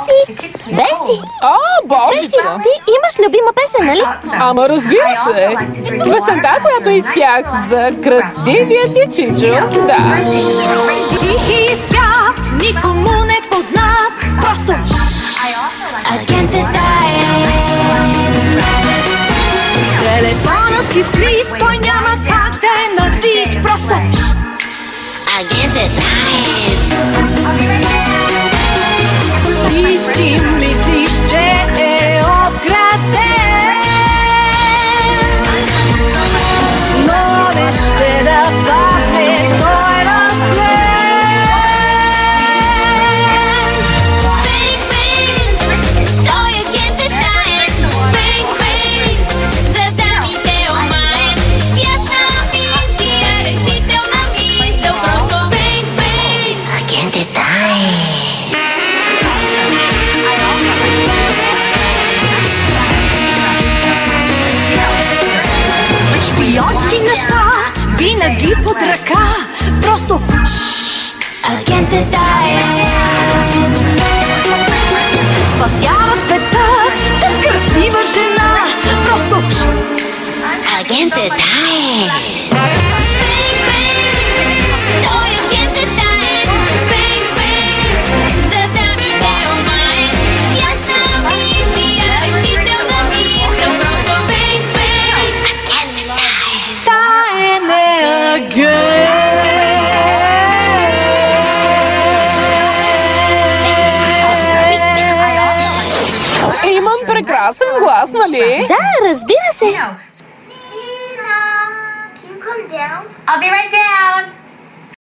Беси! Беси! О, Беси, божица! ти имаш любима песен, нали? Ама разбира се! Песента, която изпях за красивия ти Чичо. Да. Тихи свят, никому не познат. Просто агентът с телефона си скрит, той няма как да е на вид. Просто агентът ти си мислиш, че е обграден, но не ще да падне той разглед. Шпионски неща винаги под ръка. Просто агентът спасява света с красива жена. Просто агентът Имам прекрасен глас, нали? Да, разбира се. Nina, can you come down? I'll be right